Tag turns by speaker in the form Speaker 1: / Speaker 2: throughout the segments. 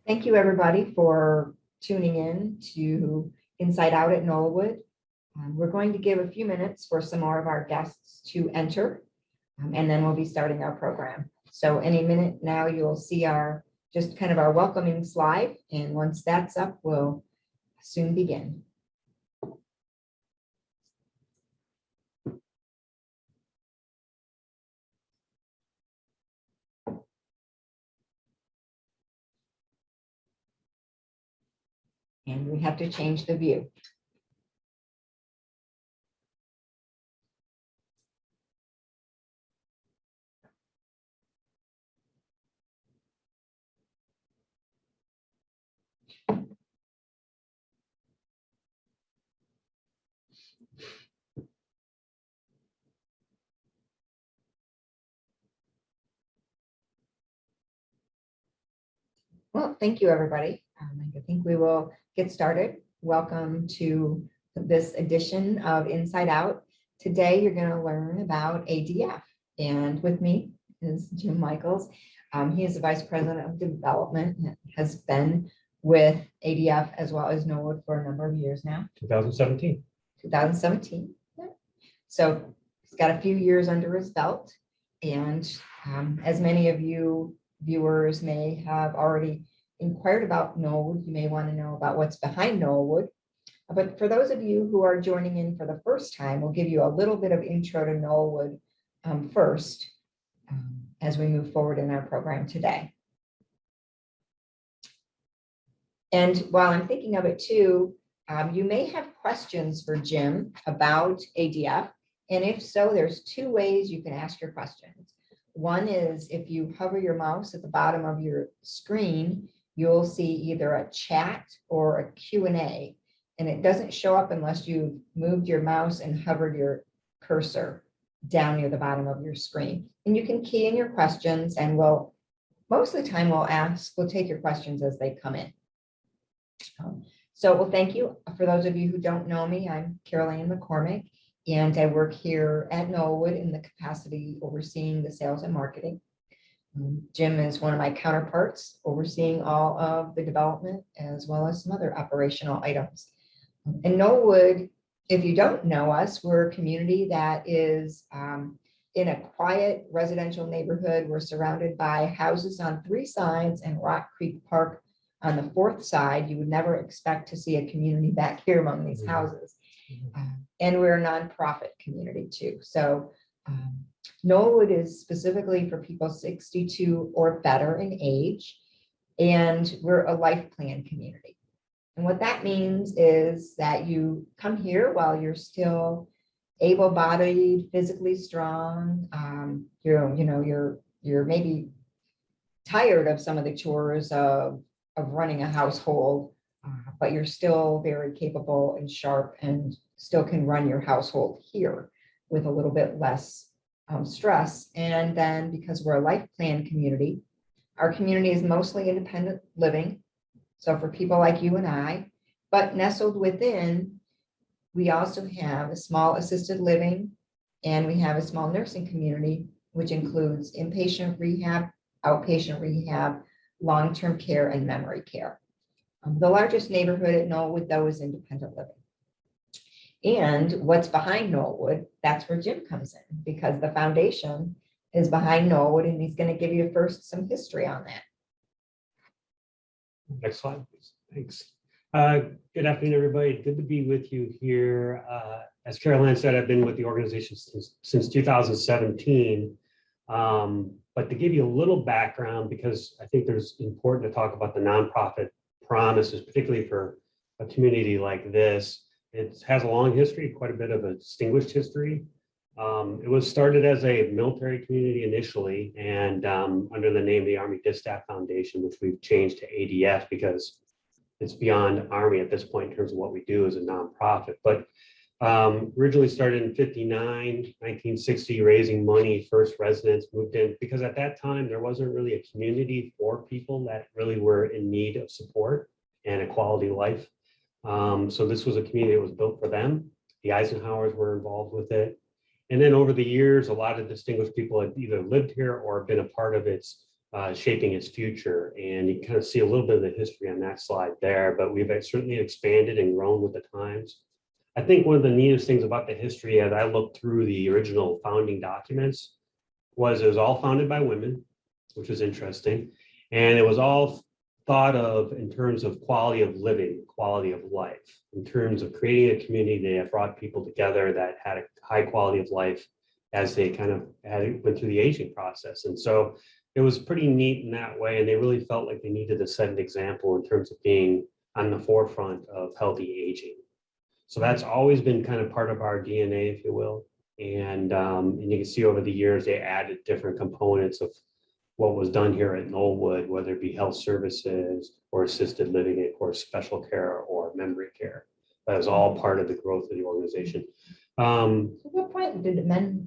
Speaker 1: Thank you, everybody, for tuning in to Inside Out at Noelwood. We're going to give a few minutes for some more of our guests to enter, and then we'll be starting our program. So any minute now, you'll see our welcoming slide, and once that's up, we'll soon begin. And we have to change the view. Well, thank you, everybody. I think we will get started. Welcome to this edition of Inside Out. Today, you're going to learn about ADF. And with me is Jim Michaels. He is the Vice President of Development and has been with ADF as well as Noelwood for a number of years now.
Speaker 2: 2017.
Speaker 1: 2017. Yeah. So he's got a few years under his belt. And as many of you viewers may have already inquired about Noelwood, you may want to know about what's behind Noelwood. But for those of you who are joining in for the first time, we'll give you a little bit of intro to Noelwood first as we move forward in our program today. And while I'm thinking of it too, you may have questions for Jim about ADF. And if so, there's two ways you can ask your questions. One is if you hover your mouse at the bottom of your screen, you'll see either a chat or a Q&A, and it doesn't show up unless you've moved your mouse and hovered your cursor down near the bottom of your screen. And you can key in your questions, and most of the time we'll take your questions as they come in. So thank you. For those of you who don't know me, I'm Caroline McCormick, and I work here at Knollwood in the capacity overseeing the sales and marketing. Jim is one of my counterparts overseeing all of the development as well as some other operational items. In Knollwood, if you don't know us, we're a community that is in a quiet residential neighborhood. We're surrounded by houses on three sides and Rock Creek Park on the fourth side. You would never expect to see a community back here among these houses. And we're a nonprofit community too. So Noelwood is specifically for people 62 or better in age, and we're a life plan community. And what that means is that you come here while you're still able-bodied, physically strong. You're maybe tired of some of the chores of running a household, but you're still very capable and sharp and still can run your household here with a little bit less stress. And then because we're a life plan community, our community is mostly independent living. So for people like you and I, but nestled within, we also have a small assisted living, and we have a small nursing community, which includes inpatient rehab, outpatient rehab, long-term care, and memory care. The largest neighborhood at Knollwood, though, is independent living. And what's behind Knollwood, that's where Jim comes in, because the foundation is behind Knollwood, and he's going to give you first some history on that.
Speaker 2: Next slide, please. Thanks. Good afternoon, everybody. Good to be with you here. As Caroline said, I've been with the organization since 2017. But to give you a little background, because I think there's important to talk about the nonprofit promises, particularly for a community like this. It has a long history, quite a bit of a distinguished history. It was started as a military community initially, and under the name of the Army Distaff Foundation, which we've changed to ADF because it's beyond Army at this point in terms of what we do as a nonprofit. But originally started in 1960, raising money, first residents moved in, because at that time there wasn't really a community for people that really were in need of support and a quality life. So this was a community that was built for them. The Eisenhowers were involved with it. And then over the years, a lot of distinguished people had either lived here or been a part of its shaping its future. And you kind of see a little bit of the history on that slide there, but we've certainly expanded and grown with the times. I think one of the neatest things about the history, as I looked through the original founding documents, was it was all founded by women, which was interesting. And it was all thought of in terms of quality of living, quality of life, in terms of creating a community that brought people together that had a high quality of life as they kind of went through the aging process. And so it was pretty neat in that way. And they really felt like they needed to set an example in terms of being on the forefront of healthy aging. So that's always been kind of part of our DNA, if you will. And you can see over the years, they added different components of what was done here at Noelwood, whether it be health services or assisted living, of course, special care or memory care. That was all part of the growth of the organization.
Speaker 1: At what point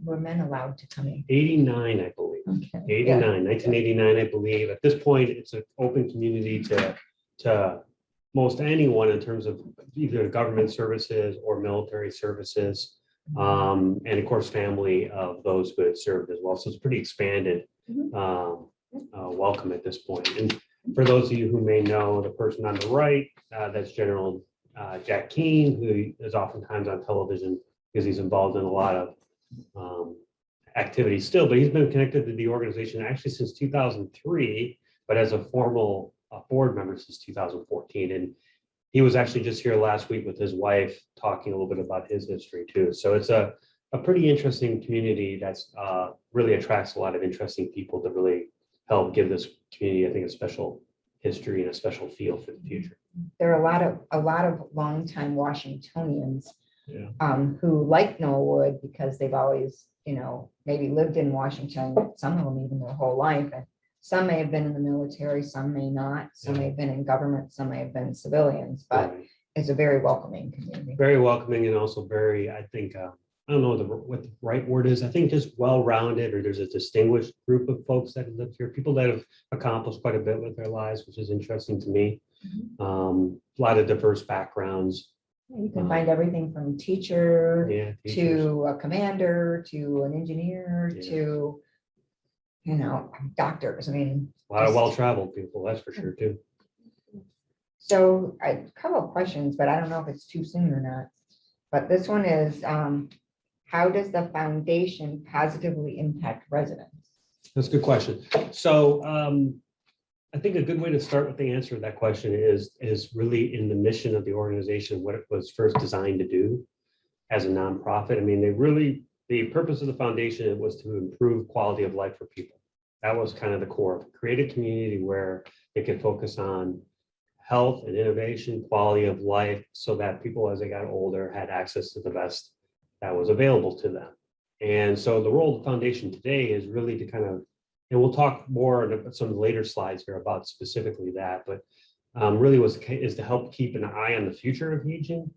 Speaker 1: were men allowed to come in?
Speaker 2: 89, I believe.
Speaker 1: Okay.
Speaker 2: 89, 1989, I believe. At this point, it's an open community to most anyone in terms of either government services or military services. And of course, family of those who had served as well. So it's pretty expanded welcome at this point. And for those of you who may know the person on the right, that's General Jack Keane, who is oftentimes on television because he's involved in a lot of activities still, but he's been connected to the organization actually since 2003, but as a formal board member since 2014. And he was actually just here last week with his wife talking a little bit about his history too. So it's a pretty interesting community that's really attracts a lot of interesting people to really help give this community, I think, a special history and a special feel for the future.
Speaker 1: There are a lot of longtime Washingtonians who like Knollwood because they've always, maybe lived in Washington, some of them even their whole life. And some may have been in the military, some may not, some may have been in government, some may have been civilians, but it's a very welcoming community. Very
Speaker 2: welcoming and also very, I think, I don't know what the right word is. I think just well-rounded, or there's a distinguished group of folks that have lived here, people that have accomplished quite a bit with their lives, which is interesting to me. A lot of diverse backgrounds.
Speaker 1: You can find everything from teacher to a commander to an engineer to, doctors. I mean,
Speaker 2: a lot of well-traveled people, that's for sure too.
Speaker 1: So a couple of questions, but I don't know if it's too soon or not. But this one is, how does the foundation positively impact residents?
Speaker 2: That's a good question. So I think a good way to start with the answer to that question is really in the mission of the organization, what it was first designed to do as a nonprofit. I mean, the purpose of the foundation was to improve quality of life for people. That was kind of the core. Create a community where they could focus on health and innovation, quality of life, so that people as they got older had access to the best that was available to them. And so the role of the foundation today is really to kind of, and we'll talk more in some of the later slides here about specifically that, but really is to help keep an eye on the future of aging.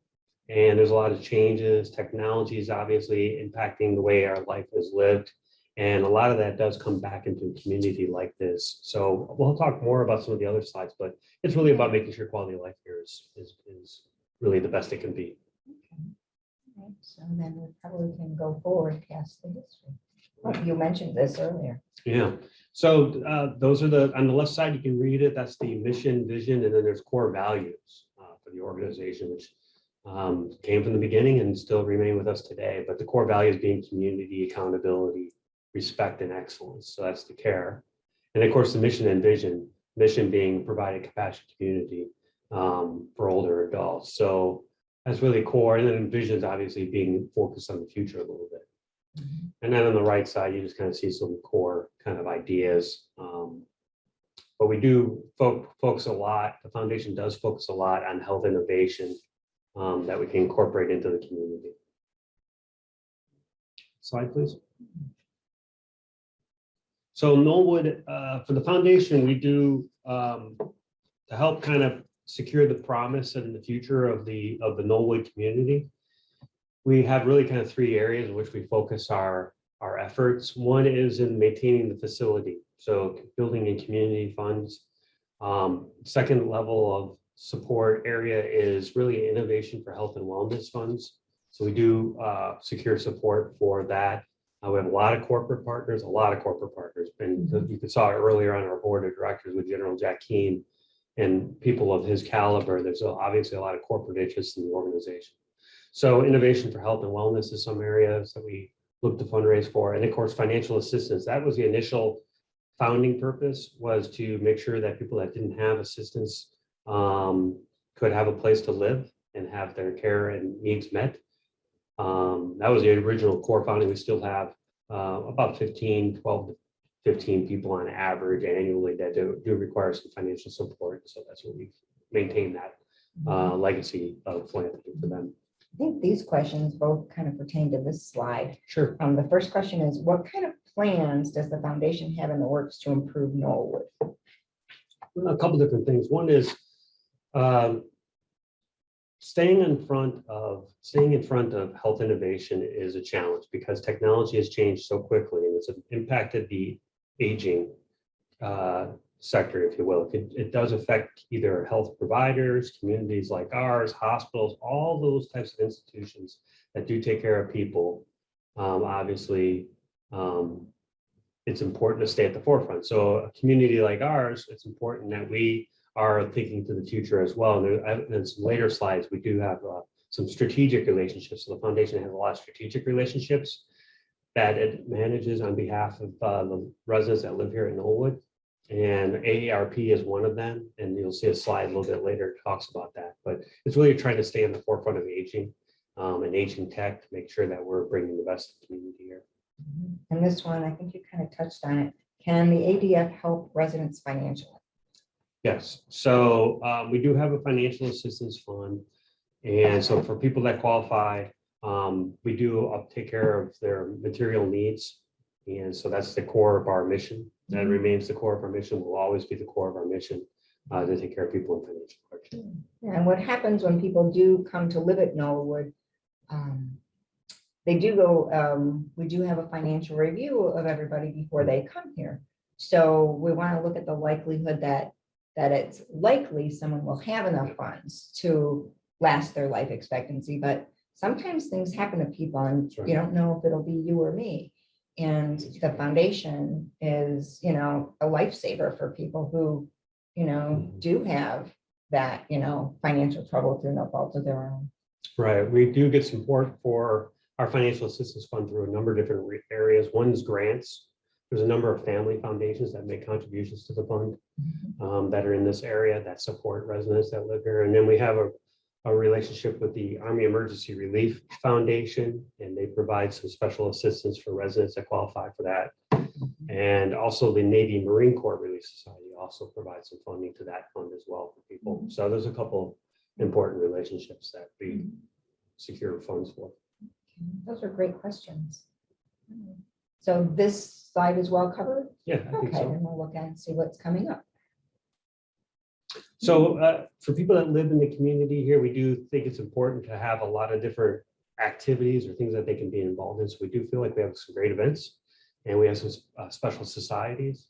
Speaker 2: And there's a lot of changes, technology is obviously impacting the way our life is lived. And a lot of that does come back into a community like this. So we'll talk more about some of the other slides, but it's really about making sure quality of life here is really the best it can be.
Speaker 1: Okay. Right. So then we probably can go forward past the history. Oh, you mentioned this earlier.
Speaker 2: Yeah. So those are on the left side, you can read it. That's the mission, vision, and then there's core values for the organization, which came from the beginning and still remain with us today. But the core values being community, accountability, respect, and excellence. So that's the care. And of course, the mission and vision, mission being provide a compassionate community for older adults. So that's really core. And then vision is obviously being focused on the future a little bit. And then on the right side, you just kind of see some core kind of ideas. But we do focus a lot, the foundation does focus a lot on health innovation that we can incorporate into the community. Slide, please. So Noelwood, for the foundation, we do to help kind of secure the promise and the future of the Noelwood community. We have really kind of three areas in which we focus our efforts. One is in maintaining the facility, so building in community funds. Second level of support area is really innovation for health and wellness funds. So we do secure support for that. We have a lot of corporate partners, and you saw it earlier on our board of directors with General Jack Keane and people of his caliber. There's obviously a lot of corporate interest in the organization. So innovation for health and wellness is some areas that we look to fundraise for. And of course, financial assistance. That was the initial founding purpose, was to make sure that people that didn't have assistance could have a place to live and have their care and needs met. That was the original core founding. We still have about 12 to 15 people on average annually that do require some financial support. So that's what we've maintained that legacy of philanthropy for them.
Speaker 1: I think these questions both kind of pertain to this slide.
Speaker 2: Sure.
Speaker 1: The first question is, what kind of plans does the foundation have in the works to improve Noelwood?
Speaker 2: A couple different things. One is staying in front of health innovation is a challenge because technology has changed so quickly and it's impacted the aging sector, if you will. It does affect either health providers, communities like ours, hospitals, all those types of institutions that do take care of people. Obviously, it's important to stay at the forefront. So a community like ours, it's important that we are thinking to the future as well. And in some later slides, we do have some strategic relationships. So the foundation has a lot of strategic relationships that it manages on behalf of the residents that live here in Noelwood. And AARP is one of them. And you'll see a slide a little bit later that talks about that. But it's really trying to stay in the forefront of aging and aging tech to make sure that we're bringing the best of the community here.
Speaker 1: And this one, I think you kind of touched on it. Can the ADF help residents financially?
Speaker 2: Yes, so we do have a financial assistance fund. And so for people that qualify, we do take care of their material needs. And so that's the core of our mission. That remains the core of our mission, will always be the core of our mission, to take care of people in financial hardship.
Speaker 1: And what happens when people do come to live at Knollwood? They do go, we do have a financial review of everybody before they come here. So we want to look at the likelihood that it's likely someone will have enough funds to last their life expectancy, but sometimes things happen to people and you don't know if it'll be you or me. And the foundation is, a lifesaver for people who, do have that, financial trouble through no fault of their own.
Speaker 2: Right, we do get support for our financial assistance fund through a number of different areas. One is grants. There's a number of family foundations that make contributions to the fund that are in this area that support residents that live here. And then we have a relationship with the Army Emergency Relief Foundation, and they provide some special assistance for residents that qualify for that. And also the Navy Marine Corps Relief Society also provides some funding to that fund as well for people. So there's a couple important relationships that we secure funds for.
Speaker 1: Those are great questions. So this slide is well covered?
Speaker 2: Yeah, I think so.
Speaker 1: Then we'll look at and see what's coming up.
Speaker 2: So for people that live in the community here, we do think it's important to have a lot of different activities or things that they can be involved in. So we do feel like we have some great events and we have some special societies.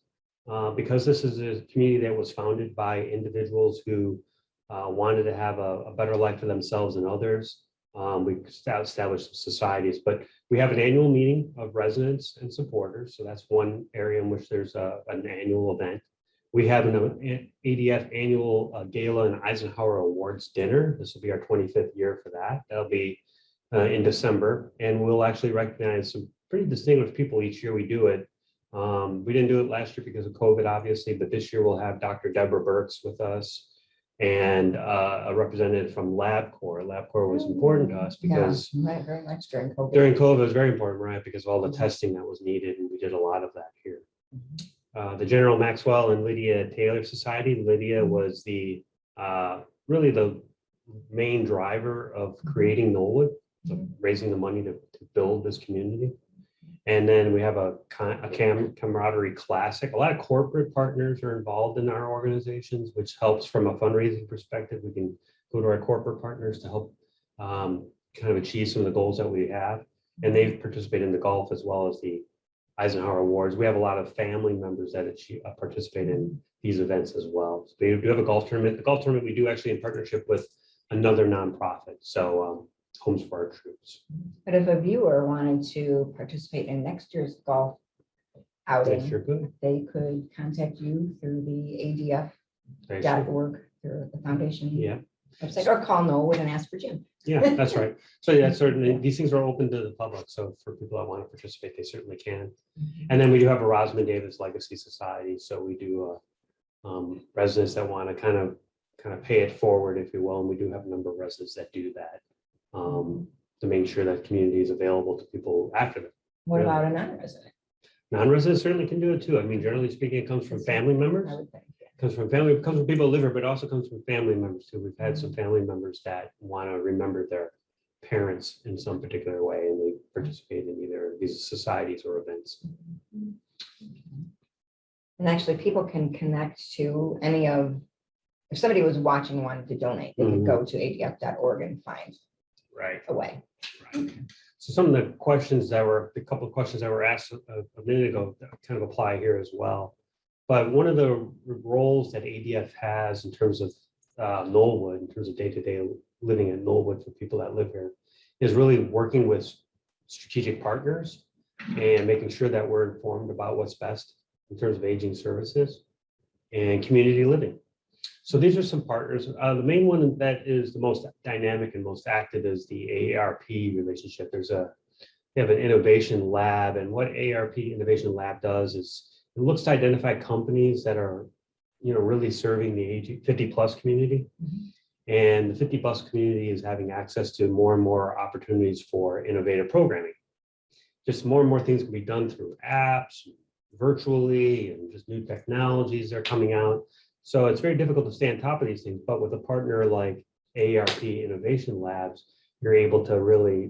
Speaker 2: Because this is a community that was founded by individuals who wanted to have a better life for themselves and others. We established some societies, but we have an annual meeting of residents and supporters. So that's one area in which there's an annual event. We have an ADF annual gala and Eisenhower Awards dinner. This will be our 25th year for that. That'll be in December, and we'll actually recognize some pretty distinguished people each year we do it. We didn't do it last year because of COVID, obviously, but this year we'll have Dr. Deborah Burks with us and a representative from LabCorp. LabCorp was important to us because
Speaker 1: very much during COVID.
Speaker 2: During COVID, it was very important, right? Because of all the testing that was needed, and we did a lot of that here. The General Maxwell and Lydia Taylor Society. Lydia was the really the main driver of creating Noelwood, raising the money to build this community. And then we have a camaraderie classic. A lot of corporate partners are involved in our organizations, which helps from a fundraising perspective. We can go to our corporate partners to help kind of achieve some of the goals that we have. And they participate in the golf as well as the Eisenhower Awards. We have a lot of family members that participate in these events as well. So we do have a golf tournament. The golf tournament we do actually in partnership with another nonprofit. So homes for our troops.
Speaker 1: But if a viewer wanted to participate in next year's golf
Speaker 2: They
Speaker 1: outing,
Speaker 2: sure could.
Speaker 1: they could contact you through the
Speaker 2: They sure-
Speaker 1: ADF.org, through the foundation
Speaker 2: Yeah,
Speaker 1: website, or call Noelwood and ask for Jim.
Speaker 2: yeah, that's right. So yeah, certainly, these things are open to the public, so for people that want to participate, they certainly can. And then we do have a Rosamond Davis Legacy Society, so we do residents that want to kind of pay it forward, if you will, and we do have a number of residents that do that to make sure that community is available to people after them.
Speaker 1: What
Speaker 2: Really?
Speaker 1: about a non-resident?
Speaker 2: Non-residents certainly can do it too. I mean, generally speaking, it comes from family members.
Speaker 1: I would think, yeah.
Speaker 2: Comes from family, comes from people who live here, but also comes from family members too. We've had some family members that want to remember their parents in some particular way, and they participate in either these societies or events.
Speaker 1: And actually, people can connect to any of, if somebody was watching and wanted to donate, they could go to adf.org and find
Speaker 2: Right.
Speaker 1: a way.
Speaker 2: So some of the questions that were, a couple of questions that were asked a minute ago that kind of apply here as well. But one of the roles that ADF has in terms of Noelwood, in terms of day-to-day living in Noelwood for people that live here, is really working with strategic partners and making sure that we're informed about what's best in terms of aging services and community living. So these are some partners. The main one that is the most dynamic and most active is the AARP relationship. They have an innovation lab, and what AARP Innovation Lab does is it looks to identify companies that are, really serving the age 50+ community. And the 50+ community is having access to more and more opportunities for innovative programming. Just more and more things can be done through apps, virtually, and just new technologies are coming out. So it's very difficult to stay on top of these things, but with a partner like AARP Innovation Labs, you're able to really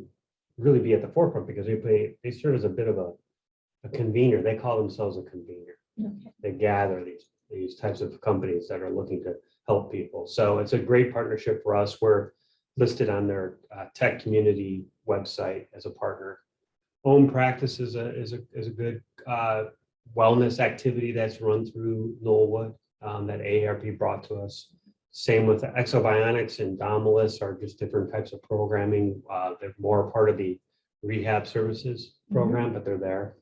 Speaker 2: be at the forefront because they serve as a bit of a convener. They call themselves a convener.
Speaker 1: Okay.
Speaker 2: They gather these types of companies that are looking to help people. So it's a great partnership for us. We're listed on their tech community website as a partner. Home practice is a good wellness activity that's run through Knollwood that AARP brought to us. Same with Exobionics and Domalus are just different types of programming. They're more a part of the rehab services program, but they're there.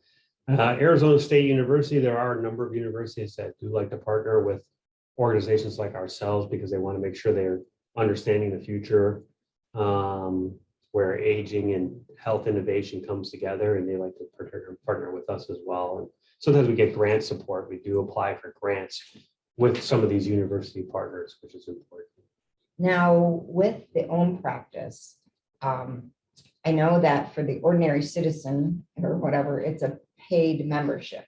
Speaker 2: Arizona State University, there are a number of universities that do like to partner with organizations like ourselves because they want to make sure they're understanding the future where aging and health innovation comes together, and they like to partner with us as well. And sometimes we get grant support. We do apply for grants with some of these university partners, which is important.
Speaker 1: Now, with the own practice, I know that for the ordinary citizen or whatever, it's a paid membership.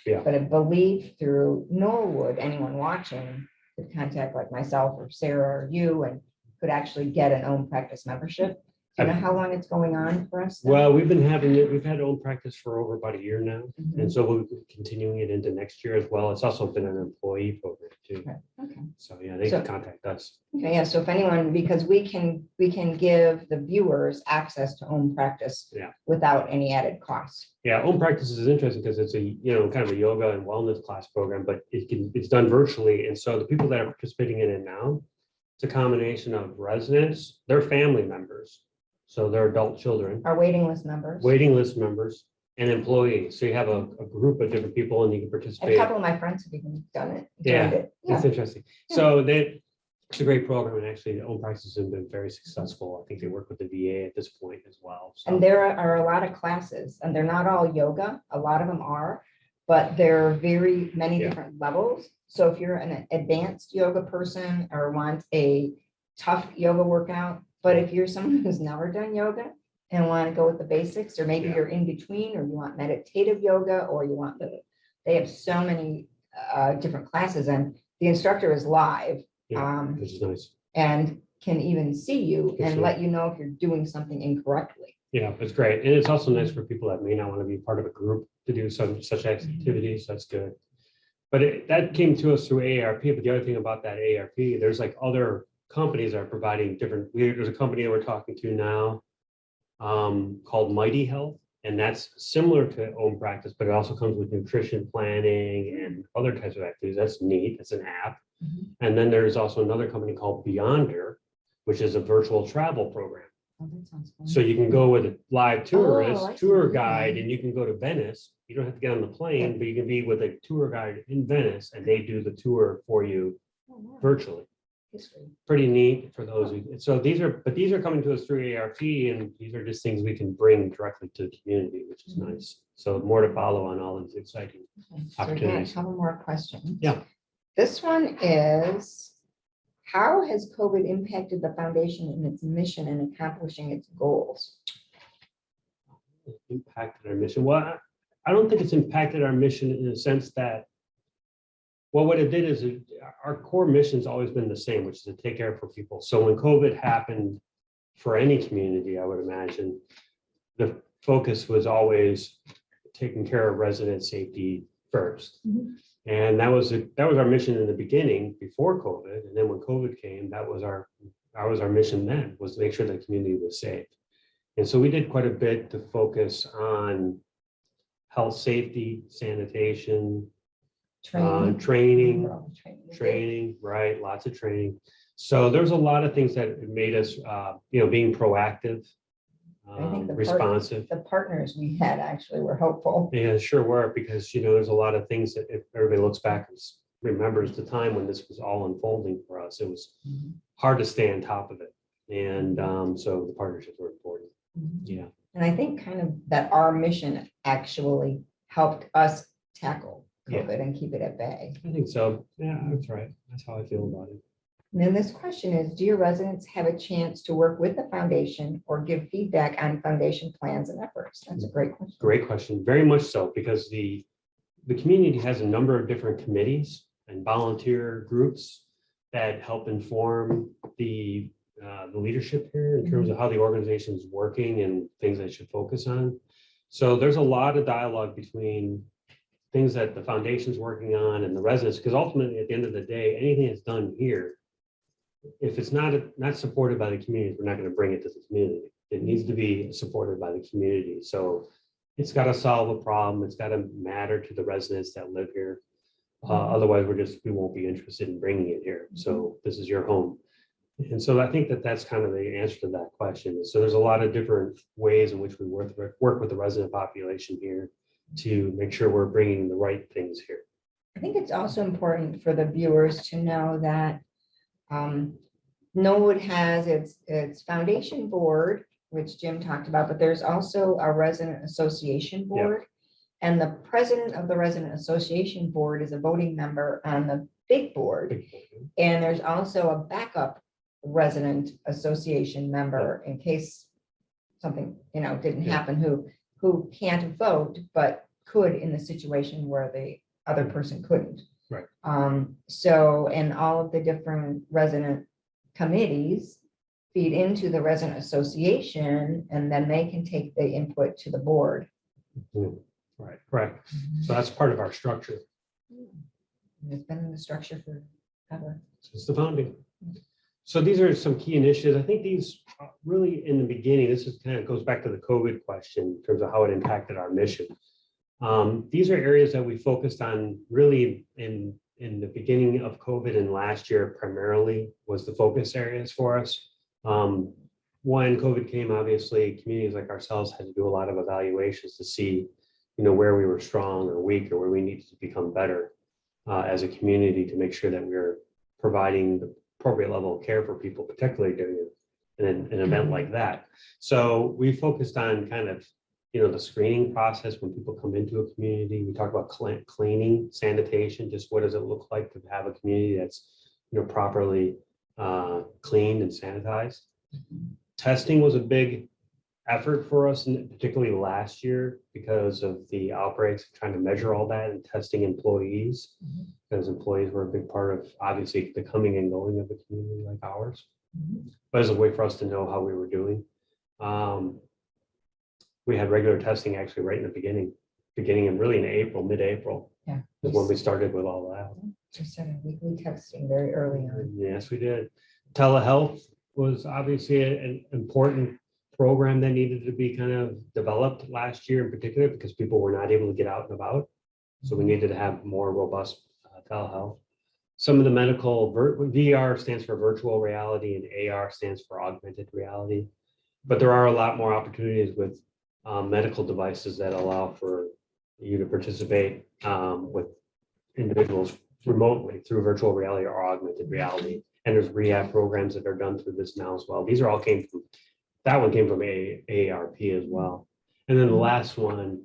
Speaker 2: Yeah.
Speaker 1: But I believe through Norwood, anyone watching could contact like myself or Sarah or you and could actually get an own practice membership. Do you know how long it's going on for us? now?
Speaker 2: Well, we've had own practice for over about a year now. And so we'll be continuing it into next year as well. It's also been an employee program too.
Speaker 1: Okay.
Speaker 2: So yeah, they can contact us.
Speaker 1: Okay, yeah, so if anyone, because we can give the viewers access to own practice without any added cost.
Speaker 2: Yeah, own practice is interesting because it's a, kind of a yoga and wellness class program, but it's done virtually. And so the people that are participating in it now, it's a combination of residents, their family members. So they're adult children,
Speaker 1: Our waiting list members.
Speaker 2: waiting list members, and employees. So you have a group of different people and you can
Speaker 1: A
Speaker 2: participate.
Speaker 1: couple of my friends have even done it.
Speaker 2: Yeah,
Speaker 1: joined it.
Speaker 2: It's interesting. So it's a great program, and actually the own practices have been very successful. I think they work with the VA at this point as well. So.
Speaker 1: And there are a lot of classes, and they're not all yoga. A lot of them are, but there are very many different levels. So if you're an advanced yoga person or want a tough yoga workout, but if you're someone who's never done yoga and want to go with the basics, or maybe you're in between, or you want meditative yoga, or you want they have so many different classes, and the instructor is live.
Speaker 2: Which is nice.
Speaker 1: And can even see you and let you know if you're doing something incorrectly.
Speaker 2: Yeah, it's great. And it's also nice for people that may not want to be part of a group to do such activities. That's good. But that came to us through AARP. But the other thing about that AARP, there's like other companies that are providing different, there's a company that we're talking to now called Mighty Health. And that's similar to own practice, but it also comes with nutrition planning and other types of activities. That's neat. It's an app. And then there's also another company called Beyonder, which is a virtual travel program.
Speaker 1: Oh, that sounds fun.
Speaker 2: So you can go with a live
Speaker 1: I
Speaker 2: tourist,
Speaker 1: see
Speaker 2: tour
Speaker 1: what you
Speaker 2: guide,
Speaker 1: mean.
Speaker 2: and you can go to Venice. You don't have to get on the plane,
Speaker 1: Yeah.
Speaker 2: but you can be with a tour guide in Venice and they do the tour for you
Speaker 1: Oh, wow.
Speaker 2: virtually.
Speaker 1: History.
Speaker 2: Pretty neat for those. So these are coming to us through ARP, and these are just things we can bring directly to the community, which is
Speaker 1: Mhm.
Speaker 2: nice. So more to follow on all these exciting.
Speaker 1: Okay, so we got a
Speaker 2: Opportunities.
Speaker 1: couple more questions.
Speaker 2: Yeah.
Speaker 1: This one is, how has COVID impacted the foundation in its mission and accomplishing its goals?
Speaker 2: Impacted our mission. Well, I don't think it's impacted our mission in the sense that, well, what it did is our core mission's always been the same, which is to take care of people. So when COVID happened for any community, I would imagine, the focus was always taking care of resident safety first.
Speaker 1: Mhm.
Speaker 2: And that was our mission in the beginning before COVID. And then when COVID came, that was our mission then, was to make sure the community was safe. And so we did quite a bit to focus on health, safety, sanitation, training, right? Lots of training. So there's a lot of things that made us, being proactive,
Speaker 1: I think
Speaker 2: responsive.
Speaker 1: the partners we had actually were helpful.
Speaker 2: Yeah, sure were, because, there's a lot of things that if everybody looks back and remembers the time when this was all unfolding for us, it was hard to stay on top of it. And so the partnerships were important. Yeah.
Speaker 1: And I think kind of that our mission actually helped us tackle
Speaker 2: Yeah.
Speaker 1: COVID and keep it at bay.
Speaker 2: I think so. Yeah, that's right. That's how I feel about it.
Speaker 1: And then this question is, do your residents have a chance to work with the foundation or give feedback on foundation plans and efforts? That's a great question.
Speaker 2: Great question. Very much so, because the community has a number of different committees and volunteer groups that help inform the leadership here in terms of how the organization is working and things they should focus on. So there's a lot of dialogue between things that the foundation's working on and the residents, because ultimately at the end of the day, anything that's done here, if it's not supported by the community, we're not going to bring it to the community. It needs to be supported by the community. So it's got to solve a problem. It's got to matter to the residents that live here. Otherwise, we won't be interested in bringing it here. So this is your home. And so I think that's kind of the answer to that question. So there's a lot of different ways in which we work with the resident population here to make sure we're bringing the right things here.
Speaker 1: I think it's also important for the viewers to know that Noelwood has its foundation board, which Jim talked about, but there's also a resident association board. And the president of the resident association board is a voting member on the big board. And there's also a backup resident association member in case something, didn't happen, who can't vote, but could in the situation where the other person couldn't.
Speaker 2: Right.
Speaker 1: So, and all of the different resident committees feed into the resident association, and then they can take the input to the board.
Speaker 2: Right, correct. So that's part of our structure.
Speaker 1: It's been in the structure forever.
Speaker 2: Since the founding. So these are some key initiatives. I think these really in the beginning, this is kind of goes back to the COVID question in terms of how it impacted our mission. These are areas that we focused on really in the beginning of COVID, and last year primarily was the focus areas for us. When COVID came, obviously communities like ourselves had to do a lot of evaluations to see, where we were strong or weak or where we needed to become better as a community to make sure that we were providing the appropriate level of care for people, particularly during an event like that. So we focused on kind of, the screening process when people come into a community. We talk about cleaning, sanitation, just what does it look like to have a community that's, properly cleaned and sanitized. Testing was a big effort for us, and particularly last year because of the outbreaks, trying to measure all that and testing employees, because employees were a big part of obviously the coming and going of a community like ours. But as a way for us to know how we were doing. We had regular testing actually right in the beginning and really in April, mid-April.
Speaker 1: Yeah.
Speaker 2: Is when we started with all that.
Speaker 1: Just started weekly testing very early on.
Speaker 2: Yes, we did. Telehealth was obviously an important program that needed to be kind of developed last year in particular because people were not able to get out and about. So we needed to have more robust telehealth. Some of the medical VR stands for virtual reality and AR stands for augmented reality. but there are a lot more opportunities with medical devices that allow for you to participate with individuals remotely through virtual reality or augmented reality. And there's rehab programs that are done through this now as well. These are all came from, that one came from AARP as well. And then the last one,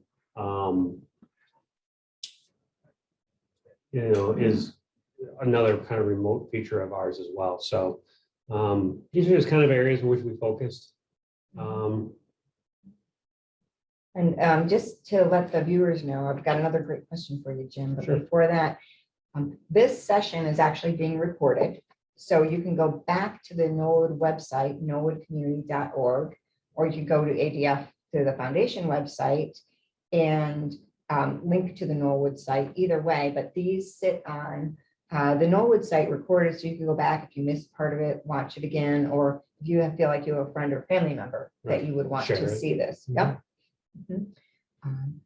Speaker 2: is another kind of remote feature of ours as well. So these are just kind of areas in which we focused.
Speaker 1: And just to let the viewers know, I've got another great question for you, Jim, but
Speaker 2: Sure.
Speaker 1: before that, this session is actually being recorded. So you can go back to the Noelwood website, noelwoodcommunity.org, or you can go to ADF through the foundation website and link to the Noelwood site either way, but these sit on the Noelwood site recorded, so you can go back if you missed part of it, watch it again, or if you feel like you have a friend or family member that you would want
Speaker 2: Share
Speaker 1: to
Speaker 2: it.
Speaker 1: see this.
Speaker 2: Mhm.
Speaker 1: Yep.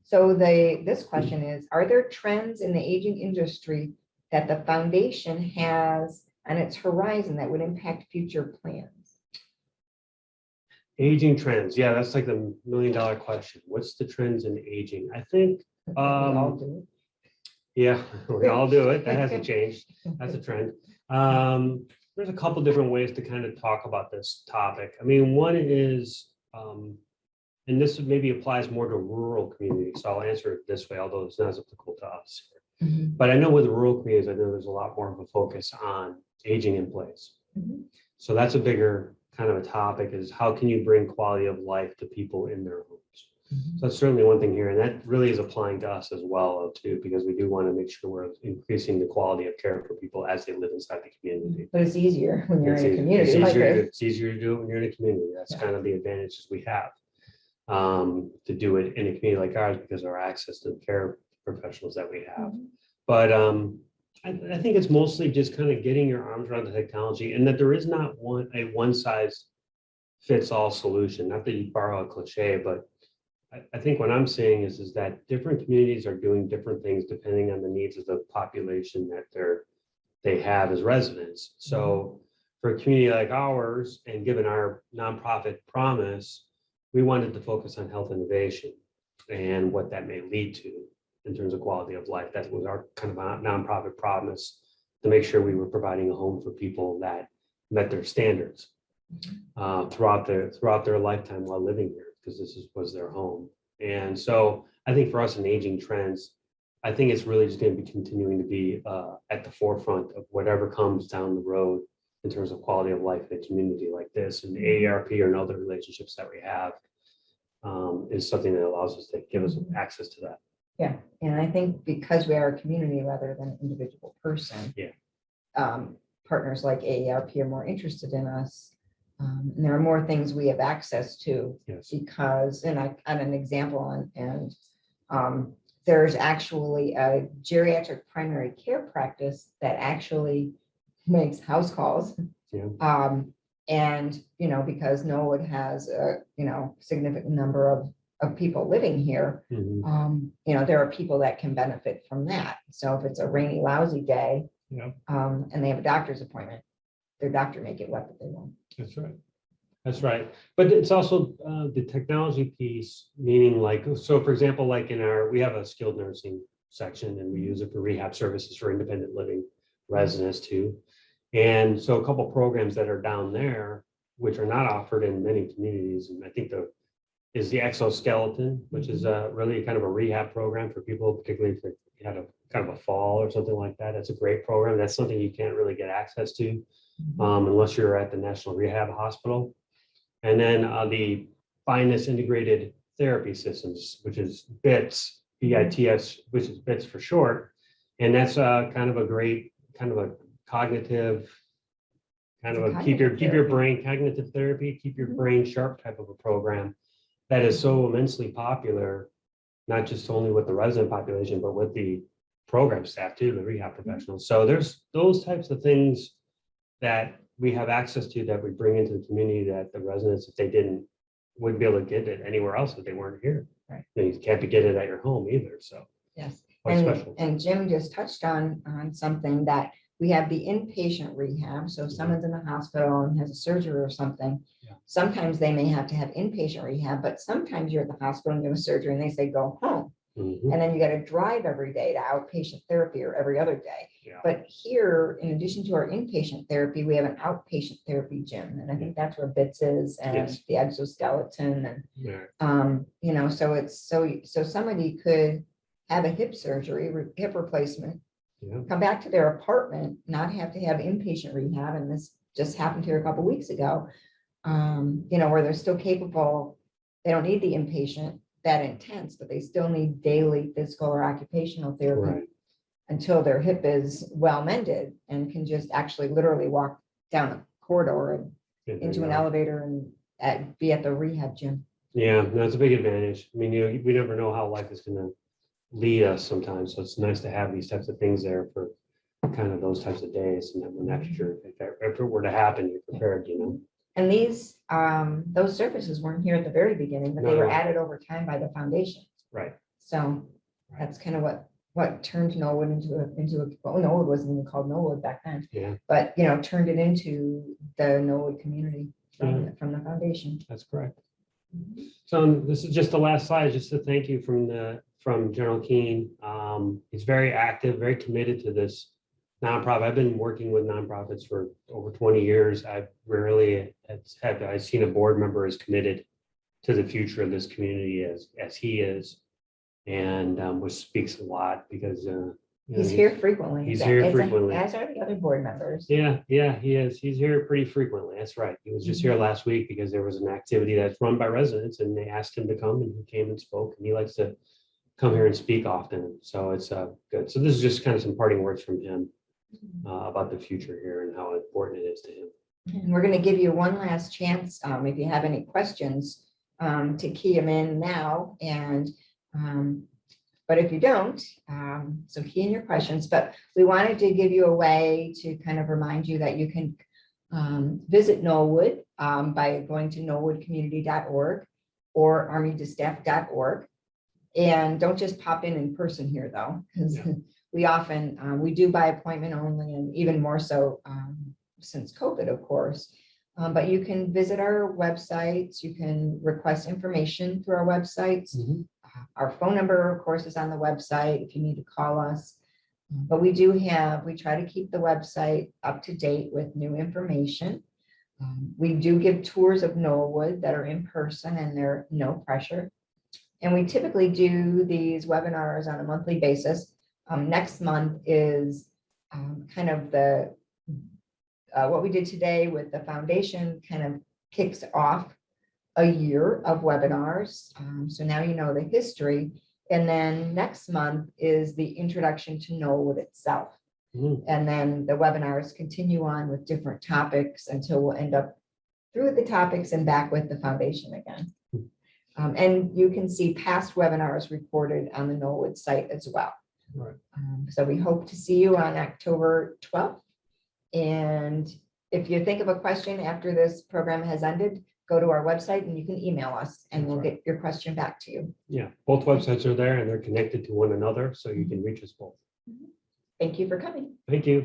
Speaker 1: So this question is, are there trends in the aging industry that the foundation has on its horizon that would impact future plans?
Speaker 2: Aging trends. Yeah, that's like the $1,000,000 question. What's the trends in aging? I think,
Speaker 1: We all do.
Speaker 2: yeah, we all do it. That hasn't changed. That's a trend. There's a couple different ways to kind of talk about this topic. I mean, one is, and this maybe applies more to rural communities. So I'll answer it this way, although it's not as applicable to us.
Speaker 1: Mhm.
Speaker 2: But I know with rural communities, I know there's a lot more of a focus on aging in place.
Speaker 1: Mhm.
Speaker 2: So that's a bigger kind of a topic, is how can you bring quality of life to people in their homes? So that's certainly one thing here, and that really is applying to us as well too, because we do want to make sure we're increasing the quality of care for people as they live inside the community.
Speaker 1: But it's easier when you're
Speaker 2: It's
Speaker 1: in a
Speaker 2: easy-
Speaker 1: community like this.
Speaker 2: It's easier to do it when you're in a community. That's
Speaker 1: Yeah.
Speaker 2: kind of the advantages we have to do it in a community like ours because of our access to the care professionals that we have.
Speaker 1: Mhm.
Speaker 2: But I think it's mostly just kind of getting your arms around the technology, and that there is not a one size fits all solution. Not that you borrow a cliche, but I think what I'm seeing is that different communities are doing different things depending on the needs of the population that they have as residents. So for a community like ours, and given our nonprofit promise, we wanted to focus on health innovation and what that may lead to in terms of quality of life. That was our kind of nonprofit promise, to make sure we were providing a home for people that met their standards throughout their lifetime while living here, because was their home. And so I think for us in aging trends, I think it's really just going to be continuing to be at the forefront of whatever comes down the road in terms of quality of life in a community like this. And the AARP or other relationships that we have is something that allows us to give us access to that.
Speaker 1: Yeah, and I think because we are a community rather than an individual person.
Speaker 2: Yeah.
Speaker 1: Partners like AARP are more interested in us. And there are more things we have access to.
Speaker 2: Yes.
Speaker 1: Because, and I, on an example, and there's actually a geriatric primary care practice that actually makes house calls.
Speaker 2: Yeah.
Speaker 1: And, because Noelwood has a, significant number of people living here,
Speaker 2: Mhm.
Speaker 1: there are people that can benefit from that. So if it's a rainy, lousy day,
Speaker 2: Yeah.
Speaker 1: and they have a doctor's appointment, their doctor may get what they want.
Speaker 2: That's right. That's right. But it's also the technology piece, meaning like, so for example, like we have a skilled nursing section and we use it for rehab services for independent living residents too. And so a couple programs that are down there, which are not offered in many communities, and I think is the exoskeleton, which is really kind of a rehab program for people, particularly if they had a kind of a fall or something like that. That's a great program. That's something you can't really get access to unless you're at the National Rehab Hospital. And then the Finest Integrated Therapy Systems, which is BITS, BITS, which is BITS for short. And that's kind of a great, kind of a cognitive, kind of a keep your brain, cognitive therapy, keep your brain sharp type of a program that is so immensely popular, not just only with the resident population, but with the program staff too, the rehab professionals. So there's those types of things that we have access to that we bring into the community that the residents, if they wouldn't be able to get it anywhere else if they weren't here.
Speaker 1: Right.
Speaker 2: You can't get it at your home either. So
Speaker 1: yes.
Speaker 2: quite special.
Speaker 1: And Jim just touched on something that We have the inpatient rehab. So if someone's in the hospital and has a surgery or something,
Speaker 2: Yeah.
Speaker 1: sometimes they may have to have inpatient rehab, but sometimes you're at the hospital and you have a surgery and they say, go home.
Speaker 2: Mhm.
Speaker 1: And then you got to drive every day to outpatient therapy or every other day.
Speaker 2: Yeah.
Speaker 1: But here, in addition to our inpatient therapy, we have an outpatient therapy gym. And I think that's where BITS is and
Speaker 2: Yes.
Speaker 1: the exoskeleton and
Speaker 2: Yeah.
Speaker 1: you know, so it's so somebody could have a hip surgery, hip replacement,
Speaker 2: Yeah.
Speaker 1: come back to their apartment, not have to have inpatient rehab. And this just happened here a couple weeks ago. You know, where they're still capable, they don't need the inpatient that intense, but they still need daily physical or occupational therapy
Speaker 2: Right.
Speaker 1: until their hip is well mended and can just actually literally walk down a corridor and
Speaker 2: Yeah, there
Speaker 1: into
Speaker 2: you
Speaker 1: an
Speaker 2: go.
Speaker 1: elevator and be at the rehab gym.
Speaker 2: Yeah, that's a big advantage. I mean, you know, we never know how life is gonna lead us sometimes, so it's nice to have these types of things there for kind of those types of days, and then when that future, if it were to happen, you're prepared, you know?
Speaker 1: And these, those services weren't here at the very beginning, but they were
Speaker 2: No.
Speaker 1: added over time by the foundation.
Speaker 2: Right.
Speaker 1: So that's kind of what turned Knollwood well, Knollwood wasn't even called Knollwood back then,
Speaker 2: Yeah,
Speaker 1: but, you know, turned it into the Knollwood community from the foundation.
Speaker 2: that's correct. So this is just the last slide, just to thank you from General Keene. He's very active, very committed to this nonprofit. I've been working with nonprofits for over 20 years. I've rarely I've seen a board member as committed to the future of this community as he is. And which speaks a lot because you know,
Speaker 1: He's here frequently.
Speaker 2: he's here
Speaker 1: as
Speaker 2: frequently.
Speaker 1: As are the other board members.
Speaker 2: Yeah, he is. He's here pretty frequently. That's right. He was just here last week because there was an activity that's run by residents and they asked him to come and he came and spoke, and he likes to come here and speak often. So it's good. So this is just kind of some parting words from him about the future here and how important it is to him.
Speaker 1: And we're going to give you one last chance, if you have any questions, to key them in now. And but if you don't, so key in your questions. But we wanted to give you a way to kind of remind you that you can visit Noelwood by going to noelwoodcommunity.org or armydistaff.org. And don't just pop in person here, though, because we often we do by appointment only, and even more so since COVID, of course. But you can visit our websites. You can request information through our websites. Our phone number, of course, is on the website if you need to call us. But we try to keep the website up to date with new information. We do give tours of Noelwood that are in person and they're no pressure. And we typically do these webinars on a monthly basis. Next month is kind of the what we did today with the foundation kind of kicks off a year of webinars. So now you know the history. And then next month is the introduction to Noelwood itself. And then the webinars continue on with different topics until we'll end up through the topics and back with the foundation again. And you can see past webinars recorded on the Noelwood site as well.
Speaker 2: Right.
Speaker 1: So we hope to see you on October 12th. And if you think of a question after this program has ended, go to our website and you can email us and we'll get your question back to you.
Speaker 2: Yeah, both websites are there and they're connected to one another, so you can reach us both.
Speaker 1: Thank you for coming.
Speaker 2: Thank you.